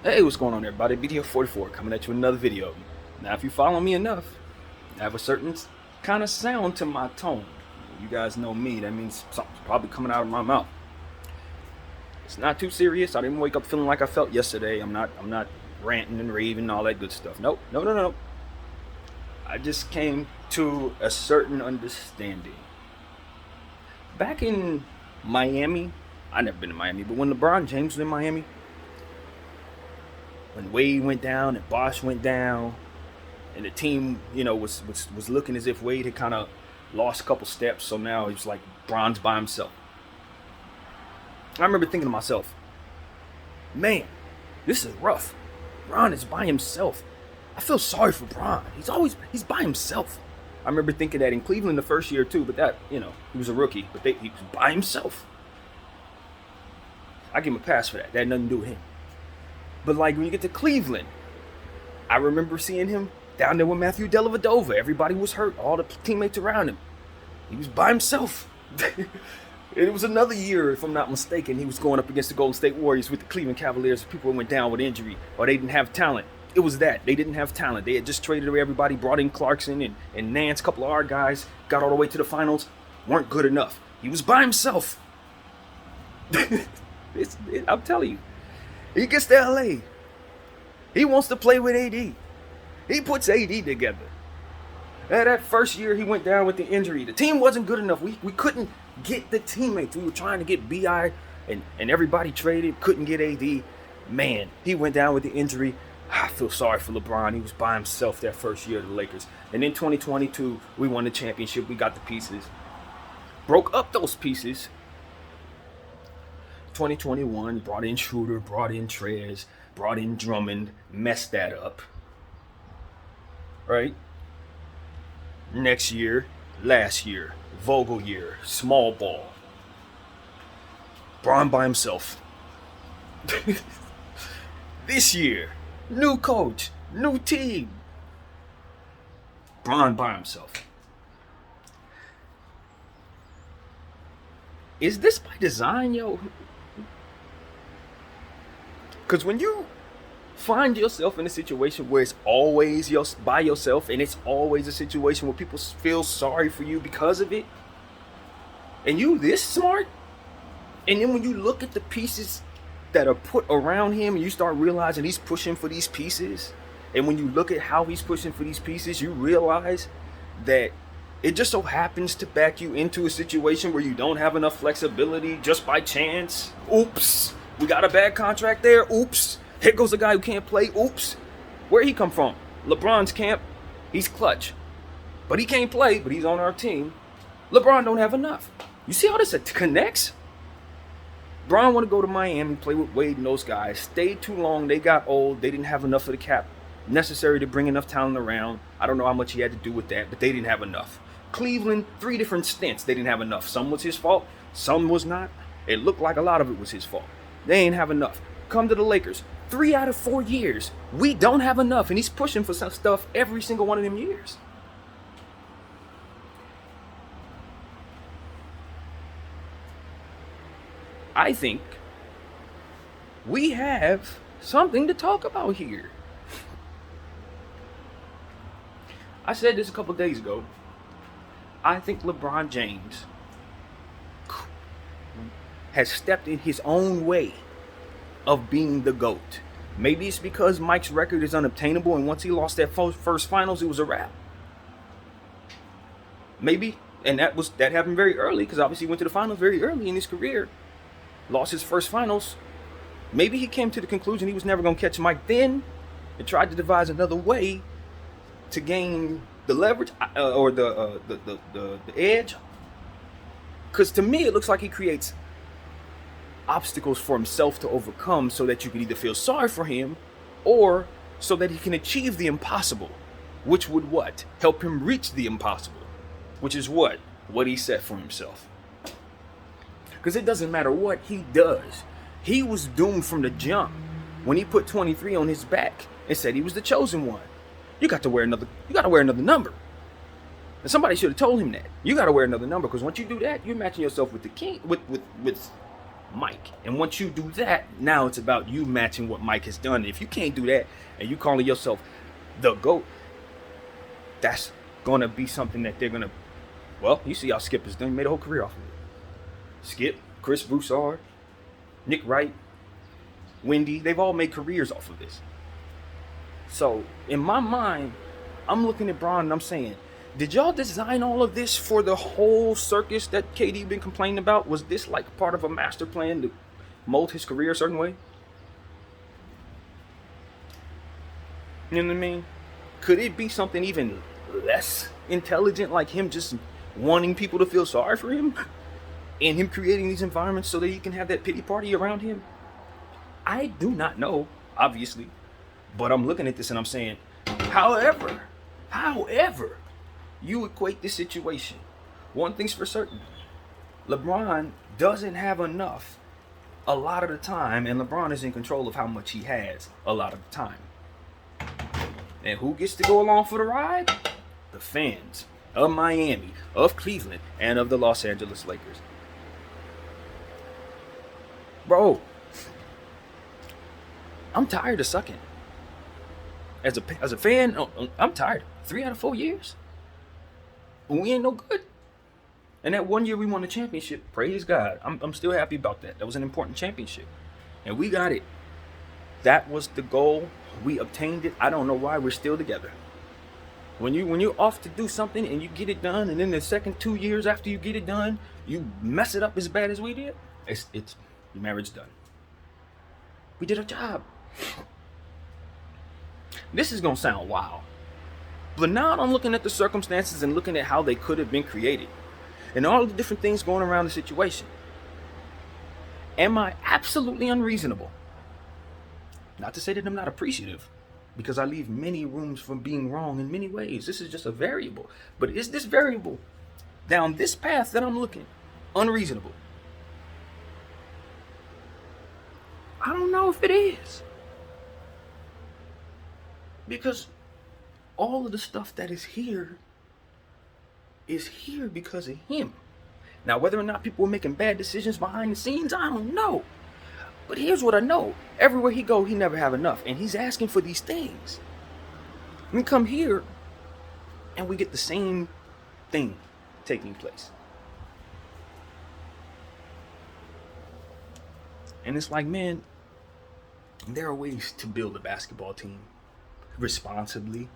Hey, what's going on, everybody? Video 44 coming at you with another video. Now, if you follow me enough, I have a certain kind of sound to my tone. You guys know me. That means something's probably coming out of my mouth. It's not too serious. I didn't wake up feeling like I felt yesterday. I'm not ranting and raving and all that good stuff. Nope. No. I just came to a certain understanding. Back in Miami, I never been to Miami, but when LeBron James was in Miami, when Wade went down and Bosh went down, and the team, was looking as if Wade had kind of lost a couple steps, so now it's like Bron's by himself. I remember thinking to myself, man, this is rough. Bron is by himself. I feel sorry for Bron. He's by himself. I remember thinking that in Cleveland the first year too, but that, he was a rookie, but he was by himself. I give him a pass for that. That had nothing to do with him. But like when you get to Cleveland, I remember seeing him down there with Matthew Dellavedova. Everybody was hurt. All the teammates around him. He was by himself. It was another year, if I'm not mistaken, he was going up against the Golden State Warriors with the Cleveland Cavaliers. People went down with injury or they didn't have talent. It was that. They didn't have talent. They had just traded away everybody, brought in Clarkson and Nance, a couple of our guys, got all the way to the finals, weren't good enough. He was by himself. I'm telling you. He gets to LA. He wants to play with AD. He puts AD together. That first year he went down with the injury. The team wasn't good enough. We couldn't get the teammates. We were trying to get BI and everybody traded. Couldn't get AD. Man, he went down with the injury. I feel sorry for LeBron. He was by himself that first year of the Lakers. And in 2022, we won the championship. We got the pieces. Broke up those pieces. 2021, brought in Schroeder, brought in Trez, brought in Drummond, messed that up. Right? Next year, last year, Vogel year, small ball. Bron by himself. This year, new coach, new team. Bron by himself. Is this by design, yo? Because when you find yourself in a situation where it's always by yourself and it's always a situation where people feel sorry for you because of it, and you this smart, and then when you look at the pieces that are put around him and you start realizing he's pushing for these pieces, and when you look at how he's pushing for these pieces, you realize that it just so happens to back you into a situation where you don't have enough flexibility just by chance. Oops. We got a bad contract there. Oops. Here goes a guy who can't play. Oops. Where he come from? LeBron's camp. He's clutch. But he can't play, but he's on our team. LeBron don't have enough. You see how this connects? Bron want to go to Miami, play with Wade and those guys. Stayed too long. They got old. They didn't have enough of the cap necessary to bring enough talent around. I don't know how much he had to do with that, but they didn't have enough. Cleveland, 3 different stints. They didn't have enough. Some was his fault. Some was not. It looked like a lot of it was his fault. They ain't have enough. Come to the Lakers. 3 out of 4 years, we don't have enough. And he's pushing for some stuff every single one of them years. I think we have something to talk about here. I said this a couple days ago. I think LeBron James has stepped in his own way of being the GOAT. Maybe it's because Mike's record is unobtainable, and once he lost that first finals, it was a wrap. Maybe, and that happened very early, because obviously he went to the finals very early in his career. Lost his first finals. Maybe he came to the conclusion he was never going to catch Mike then, and tried to devise another way to gain the leverage or the edge. Because to me, it looks like he creates obstacles for himself to overcome so that you can either feel sorry for him or so that he can achieve the impossible, which would what? Help him reach the impossible, which is what he set for himself. Because it doesn't matter what he does. He was doomed from the jump when he put 23 on his back and said he was the chosen one. You got to wear another number. And somebody should have told him that. You got to wear another number, because once you do that, you're matching yourself with the king, with Mike. And once you do that, now it's about you matching what Mike has done. If you can't do that and you calling yourself the GOAT, that's going to be something that they're going to, well, you see how Skip has done. He made a whole career off of it. Skip, Chris Broussard, Nick Wright, Wendy, they've all made careers off of this. So in my mind, I'm looking at Bron and I'm saying, did y'all design all of this for the whole circus that KD been complaining about? Was this like part of a master plan to mold his career a certain way? You know what I mean? Could it be something even less intelligent, like him just wanting people to feel sorry for him and him creating these environments so that he can have that pity party around him? I do not know, obviously, but I'm looking at this and I'm saying, however, you equate this situation, one thing's for certain, LeBron doesn't have enough a lot of the time, and LeBron is in control of how much he has a lot of the time. And who gets to go along for the ride? The fans of Miami, of Cleveland, and of the Los Angeles Lakers. Bro, I'm tired of sucking. As a fan, I'm tired. 3 out of 4 years. We ain't no good. And that 1 year we won the championship, praise God. I'm still happy about that. That was an important championship. And we got it. That was the goal. We obtained it. I don't know why we're still together. When you're off to do something and you get it done, and then the second 2 years after you get it done, you mess it up as bad as we did, it's your marriage done. We did our job. This is gonna sound wild. But now I'm looking at the circumstances and looking at how they could have been created and all the different things going around the situation. Am I absolutely unreasonable? Not to say that I'm not appreciative, because I leave many rooms from being wrong in many ways. This is just a variable. But is this variable down this path that I'm looking unreasonable? I don't know if it is. Because all of the stuff that is here because of him. Now, whether or not people were making bad decisions behind the scenes, I don't know. But here's what I know. Everywhere he go, he never have enough. And he's asking for these things. We come here and we get the same thing taking place. And it's like, man, there are ways to build a basketball team responsibly.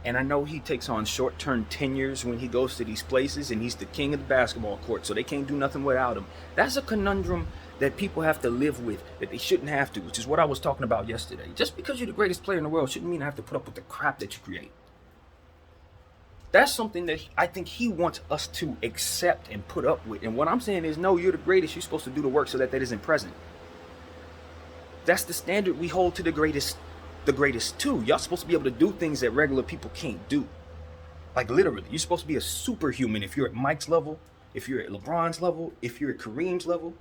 And I know he takes on short-term tenures when he goes to these places, and he's the king of the basketball court, so they can't do nothing without him. That's a conundrum that people have to live with, that they shouldn't have to, which is what I was talking about yesterday. Just because you're the greatest player in the world shouldn't mean I have to put up with the crap that you create. That's something that I think he wants us to accept and put up with. And what I'm saying is, no, you're the greatest. You're supposed to do the work so that isn't present. That's the standard we hold to the greatest too. Y'all supposed to be able to do things that regular people can't do. Like literally, you're supposed to be a superhuman if you're at Mike's level, if you're at LeBron's level, if you're at Kareem's level.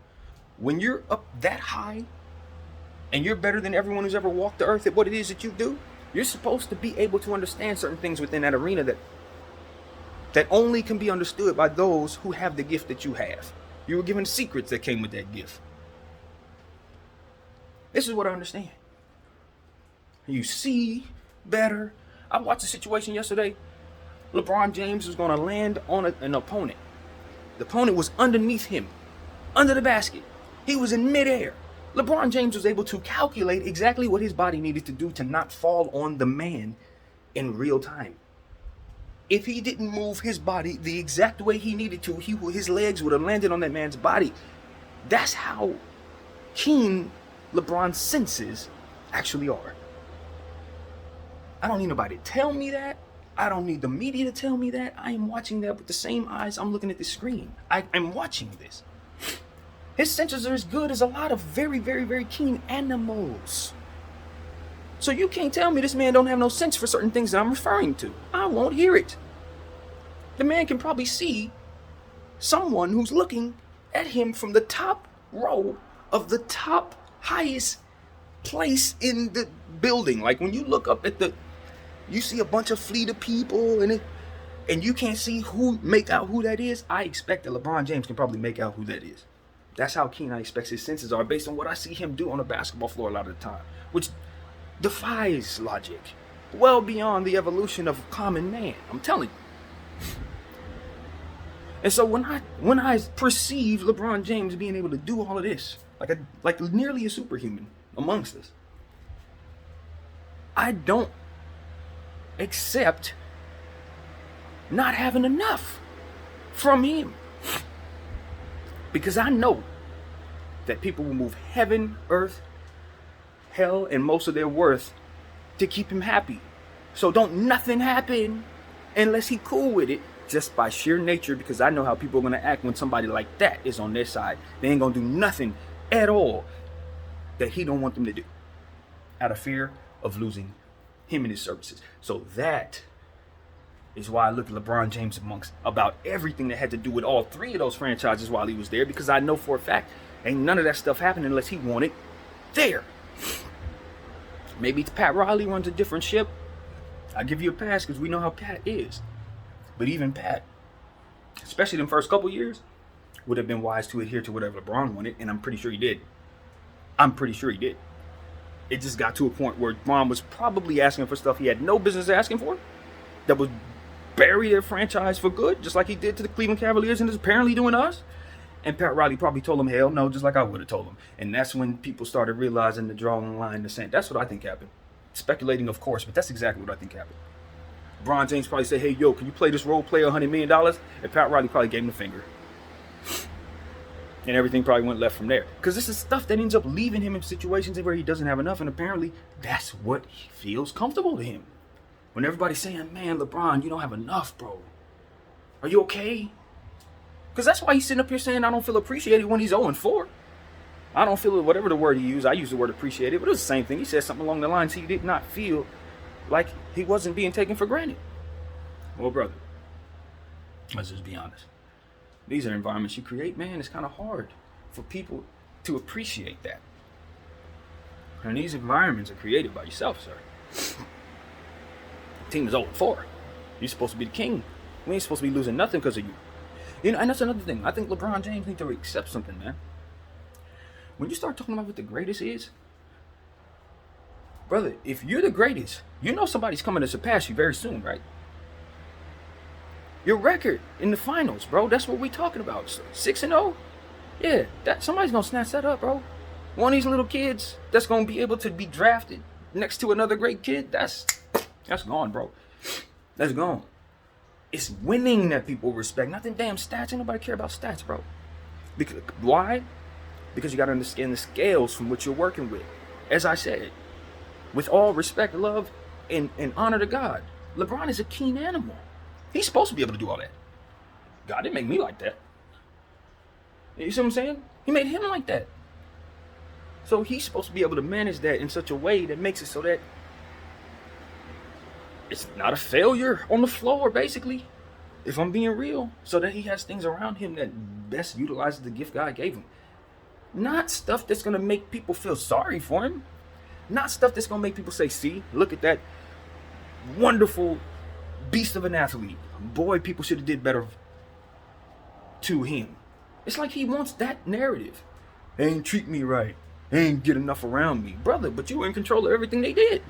When you're up that high and you're better than everyone who's ever walked the earth at what it is that you do, you're supposed to be able to understand certain things within that arena that only can be understood by those who have the gift that you have. You were given secrets that came with that gift. This is what I understand. You see better. I watched a situation yesterday. LeBron James was going to land on an opponent. The opponent was underneath him, under the basket. He was in midair. LeBron James was able to calculate exactly what his body needed to do to not fall on the man in real time. If he didn't move his body the exact way he needed to, his legs would have landed on that man's body. That's how keen LeBron's senses actually are. I don't need nobody to tell me that. I don't need the media to tell me that. I am watching that with the same eyes I'm looking at the screen. I'm watching this. His senses are as good as a lot of very, very, very keen animals. So you can't tell me this man don't have no sense for certain things that I'm referring to. I won't hear it. The man can probably see someone who's looking at him from the top row of the top highest place in the building. Like when you look up at you see a bunch of fleet of people, and and you can't see make out who that is, I expect that LeBron James can probably make out who that is. That's how keen I expect his senses are based on what I see him do on the basketball floor a lot of the time, which defies logic, well beyond the evolution of common man. I'm telling you. And so when I perceive LeBron James being able to do all of this, like nearly a superhuman amongst us, I don't accept not having enough from him. Because I know that people will move heaven, earth, hell, and most of their worth to keep him happy. So don't nothing happen unless he cool with it, just by sheer nature, because I know how people are going to act when somebody like that is on their side. They ain't going to do nothing at all that he don't want them to do, out of fear of losing him and his services. So that is why I look at LeBron James amongst about everything that had to do with all three of those franchises while he was there, because I know for a fact ain't none of that stuff happened unless he wanted there. Maybe Pat Riley runs a different ship. I'll give you a pass because we know how Pat is. But even Pat, especially them first couple years, would have been wise to adhere to whatever LeBron wanted, and I'm pretty sure he did. It just got to a point where LeBron was probably asking for stuff he had no business asking for, that would bury their franchise for good, just like he did to the Cleveland Cavaliers and is apparently doing to us. And Pat Riley probably told him, hell no, just like I would have told him. And that's when people started realizing the drawing the line in the sand. That's what I think happened. Speculating, of course, but that's exactly what I think happened. LeBron James probably said, hey, yo, can you play this role player $100 million? And Pat Riley probably gave him the finger. And everything probably went left from there. Because this is stuff that ends up leaving him in situations where he doesn't have enough. And apparently, that's what feels comfortable to him. When everybody's saying, man, LeBron, you don't have enough, bro. Are you okay? Because that's why he's sitting up here saying, I don't feel appreciated when he's 0-4. I don't feel it, whatever the word he used. I use the word appreciated, but it was the same thing. He said something along the lines he did not feel like he wasn't being taken for granted. Well, brother, let's just be honest. These are environments you create, man. It's kind of hard for people to appreciate that. And these environments are created by yourself, sir. The team is 0-4. You're supposed to be the king. We ain't supposed to be losing nothing because of you. You know, and that's another thing. I think LeBron James needs to accept something, man. When you start talking about what the greatest is, brother, if you're the greatest, you know somebody's coming to surpass you very soon, right? Your record in the finals, bro, that's what we're talking about. 6-0? Yeah, that somebody's going to snatch that up, bro. One of these little kids that's going to be able to be drafted next to another great kid, that's gone, bro. That's gone. It's winning that people respect, not them damn stats. Ain't nobody care about stats, bro. Because, why? Because you got to understand the scales from what you're working with. As I said, with all respect, love, and honor to God, LeBron is a keen animal. He's supposed to be able to do all that. God didn't make me like that. You see what I'm saying? He made him like that. So he's supposed to be able to manage that in such a way that makes it so that it's not a failure on the floor, basically, if I'm being real. So that he has things around him that best utilizes the gift God gave him. Not stuff that's going to make people feel sorry for him. Not stuff that's going to make people say, see, look at that wonderful beast of an athlete. Boy, people should have did better to him. It's like he wants that narrative. They ain't treat me right. They ain't get enough around me. Brother, but you were in control of everything they did.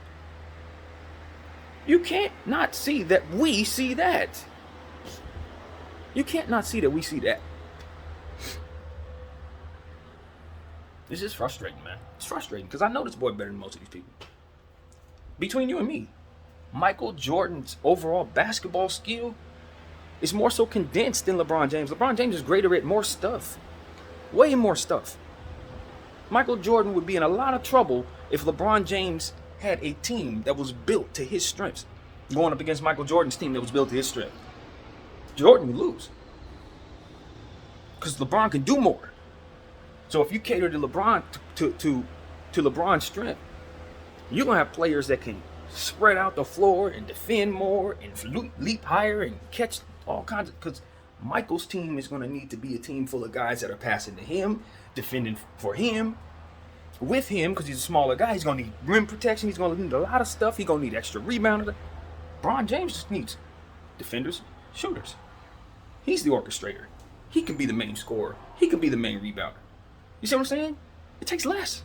You can't not see that we see that. You can't not see that we see that. It's just frustrating, man. It's frustrating because I know this boy better than most of these people. Between you and me, Michael Jordan's overall basketball skill is more so condensed than LeBron James. LeBron James is greater at more stuff. Way more stuff. Michael Jordan would be in a lot of trouble if LeBron James had a team that was built to his strengths, going up against Michael Jordan's team that was built to his strength. Jordan would lose because LeBron can do more. So if you cater to LeBron to LeBron's strength, you're gonna have players that can spread out the floor and defend more and leap higher and catch all kinds of. Because Michael's team is gonna need to be a team full of guys that are passing to him, defending for him, with him, because he's a smaller guy. He's gonna need rim protection. He's gonna need a lot of stuff. He's gonna need extra rebounding. LeBron James just needs defenders, shooters. He's the orchestrator. He can be the main scorer. He can be the main rebounder. You see what I'm saying? It takes less.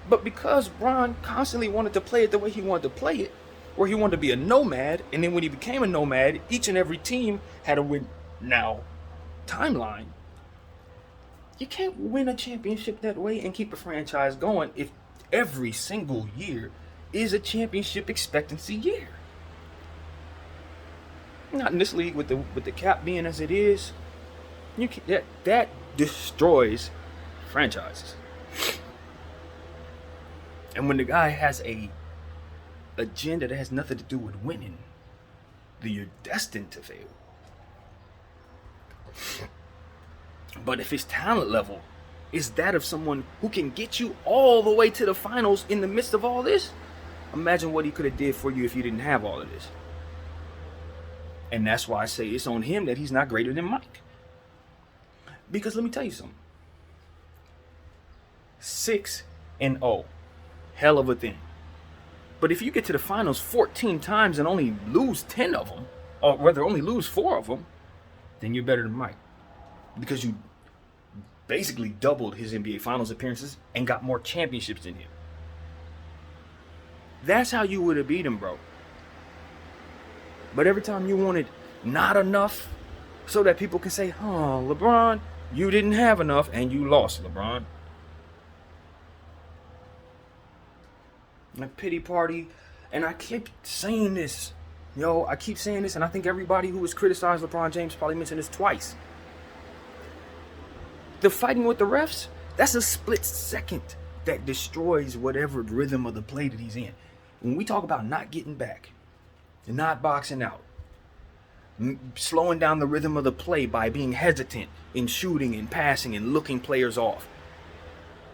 But because Bron constantly wanted to play it the way he wanted to play it, where he wanted to be a nomad, and then when he became a nomad, each and every team had a win now timeline. You can't win a championship that way and keep a franchise going if every single year is a championship expectancy year. Not in this league with the cap being as it is. That destroys franchises. And when the guy has a agenda that has nothing to do with winning, then you're destined to fail. But if his talent level is that of someone who can get you all the way to the finals in the midst of all this, imagine what he could have did for you if you didn't have all of this. And that's why I say it's on him that he's not greater than Mike. Because let me tell you something. 6-0. Hell of a thing. But if you get to the finals 14 times and only lose 10 of them, or rather only lose 4 of them, then you're better than Mike. Because you basically doubled his NBA Finals appearances and got more championships than him. That's how you would have beat him, bro. But every time you wanted not enough so that people can say, oh, LeBron, you didn't have enough and you lost, LeBron. A pity party. And I keep saying this. I keep saying this, and I think everybody who has criticized LeBron James probably mentioned this twice. The fighting with the refs, that's a split second that destroys whatever rhythm of the play that he's in. When we talk about not getting back, and not boxing out, slowing down the rhythm of the play by being hesitant in shooting and passing and looking players off.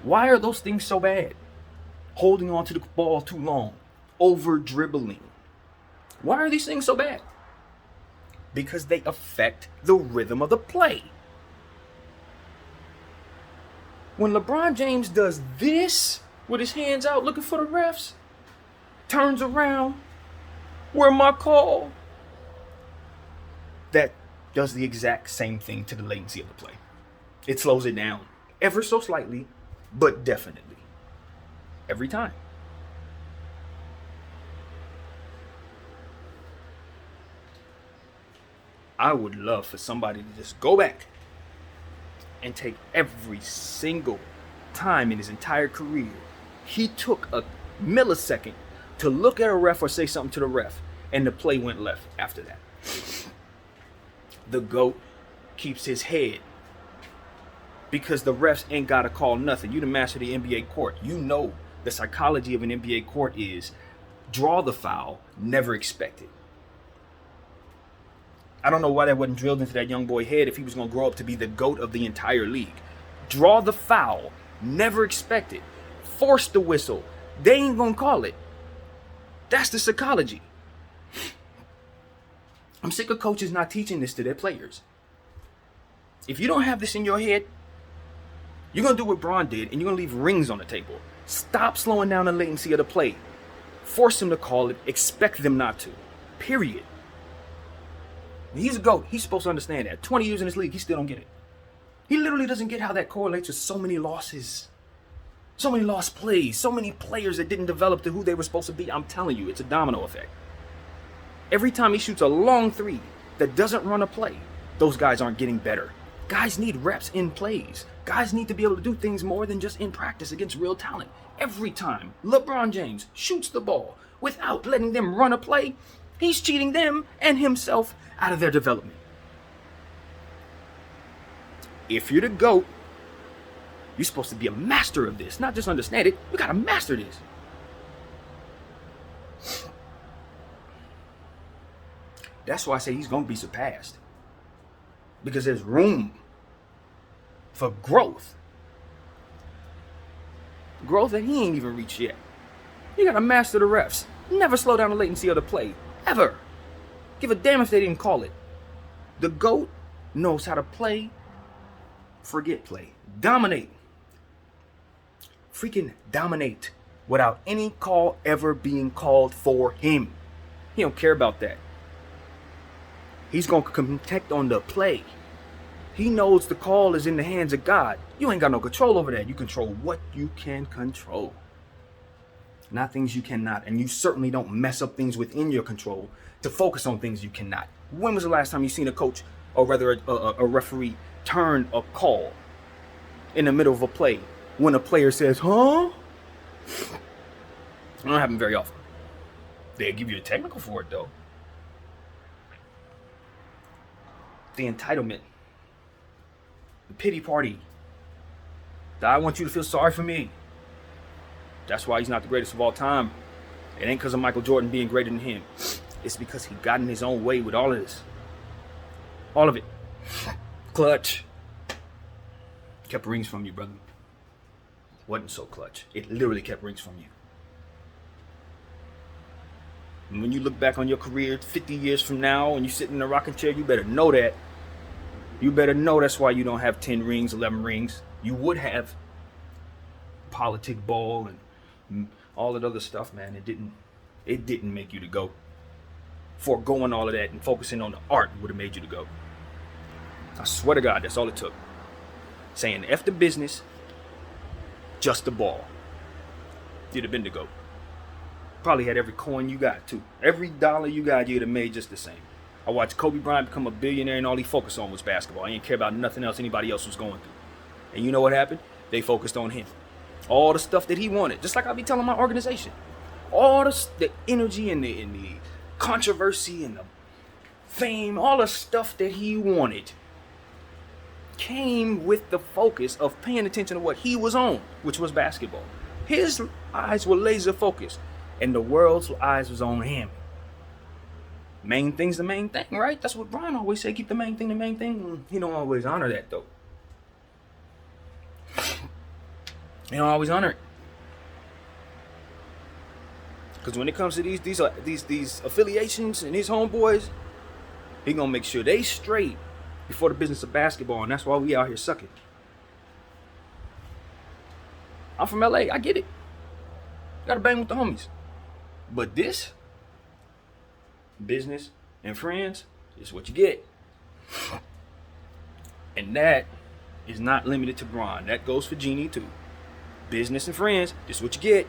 Why are those things so bad? Holding on to the ball too long, over dribbling. Why are these things so bad? Because they affect the rhythm of the play. When LeBron James does this with his hands out looking for the refs, turns around, where my call? That does the exact same thing to the latency of the play. It slows it down ever so slightly, but definitely. Every time. I would love for somebody to just go back and take every single time in his entire career he took a millisecond to look at a ref or say something to the ref, and the play went left after that. The GOAT keeps his head because the refs ain't got to call nothing. You the master of the NBA court. You know the psychology of an NBA court is draw the foul, never expect it. I don't know why that wasn't drilled into that young boy's head if he was going to grow up to be the GOAT of the entire league. Draw the foul, never expect it. Force the whistle. They ain't going to call it. That's the psychology. I'm sick of coaches not teaching this to their players. If you don't have this in your head, you're going to do what Bron did and you're going to leave rings on the table. Stop slowing down the latency of the play. Force them to call it. Expect them not to. Period. He's a GOAT. He's supposed to understand that. 20 years in this league, he still don't get it. He literally doesn't get how that correlates with so many losses. So many lost plays. So many players that didn't develop to who they were supposed to be. I'm telling you, it's a domino effect. Every time he shoots a long three that doesn't run a play, those guys aren't getting better. Guys need reps in plays. Guys need to be able to do things more than just in practice against real talent. Every time LeBron James shoots the ball without letting them run a play, he's cheating them and himself out of their development. If you're the GOAT, you're supposed to be a master of this. Not just understand it, you gotta master this. That's why I say he's gonna be surpassed. Because there's room for growth. Growth that he ain't even reached yet. You gotta master the refs. Never slow down the latency of the play. Ever. Give a damn if they didn't call it. The GOAT knows how to play. Forget play. Dominate. Freaking dominate. Without any call ever being called for him. He don't care about that. He's going to protect on the play. He knows the call is in the hands of God. You ain't got no control over that. You control what you can control, not things you cannot. And you certainly don't mess up things within your control to focus on things you cannot. When was the last time you seen a coach, or rather a referee, turn a call in the middle of a play when a player says, huh? It don't happen very often. They'll give you a technical for it, though. The entitlement, the pity party, that I want you to feel sorry for me. That's why he's not the greatest of all time. It ain't because of Michael Jordan being greater than him. It's because he got in his own way with all of this. All of it. Clutch. Kept rings from you, brother. Wasn't so clutch. It literally kept rings from you. And when you look back on your career 50 years from now and you sit in a rocking chair, you better know that. You better know that's why you don't have 10 rings, 11 rings. You would have politic ball and all that other stuff, man. It didn't make you to go. Foregoing all of that and focusing on the art would have made you to go. I swear to God, that's all it took. Saying F the business, just the ball. You'd have been to go. Probably had every coin you got too. Every dollar you got, you'd have made just the same. I watched Kobe Bryant become a billionaire and all he focused on was basketball. He didn't care about nothing else anybody else was going through. And you know what happened? They focused on him. All the stuff that he wanted. Just like I be telling my organization. All the energy and the controversy and the fame, all the stuff that he wanted came with the focus of paying attention to what he was on, which was basketball. His eyes were laser focused and the world's eyes was on him. Main thing's the main thing, right? That's what Brian always say, keep the main thing the main thing. He don't always honor that though. He don't always honor it. Because when it comes to these affiliations and these homeboys, he gonna make sure they straight before the business of basketball, and that's why we out here sucking. I'm from LA, I get it. Gotta bang with the homies. But this, business and friends, is what you get. And that is not limited to Bron. That goes for Genie too. Business and friends, this is what you get.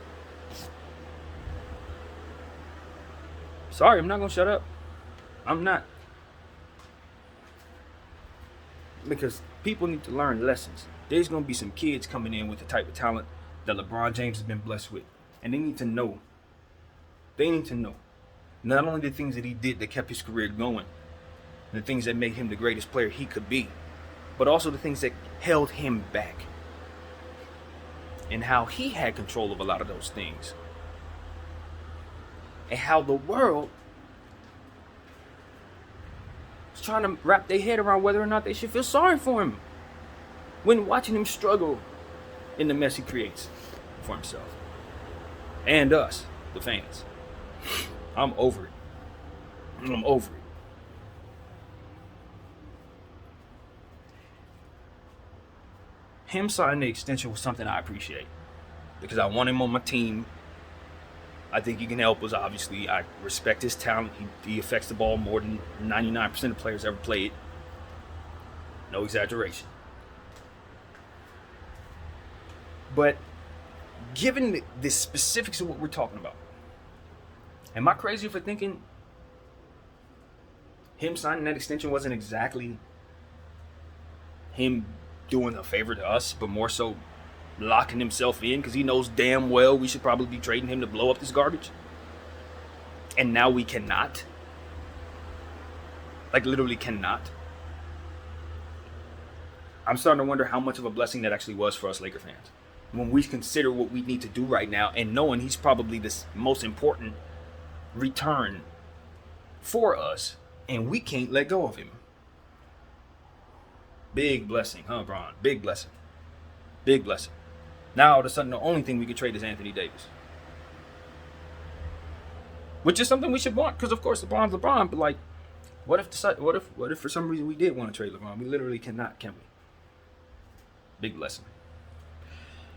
Sorry, I'm not gonna shut up. I'm not. Because people need to learn lessons. There's gonna be some kids coming in with the type of talent that LeBron James has been blessed with. And they need to know. They need to know. Not only the things that he did that kept his career going, the things that made him the greatest player he could be, but also the things that held him back. And how he had control of a lot of those things. And how the world is trying to wrap their head around whether or not they should feel sorry for him when watching him struggle in the mess he creates for himself. And us, the fans. I'm over it. I'm over it. Him signing the extension was something I appreciate. Because I want him on my team. I think he can help us, obviously. I respect his talent. He affects the ball more than 99% of players ever played. No exaggeration. But given the specifics of what we're talking about, am I crazy for thinking him signing that extension wasn't exactly him doing a favor to us, but more so locking himself in because he knows damn well we should probably be trading him to blow up this garbage? And now we cannot. Like literally cannot. I'm starting to wonder how much of a blessing that actually was for us Laker fans. When we consider what we need to do right now and knowing he's probably the most important return for us and we can't let go of him. Big blessing, huh, Bron? Big blessing. Big blessing. Now, all of a sudden, the only thing we could trade is Anthony Davis. Which is something we should want, because of course LeBron's LeBron, but like, what if for some reason we did want to trade LeBron? We literally cannot, can we? Big blessing.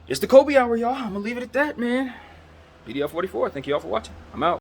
It's the Kobe hour, y'all. I'm going to leave it at that, man. BDL 44. Thank you all for watching. I'm out.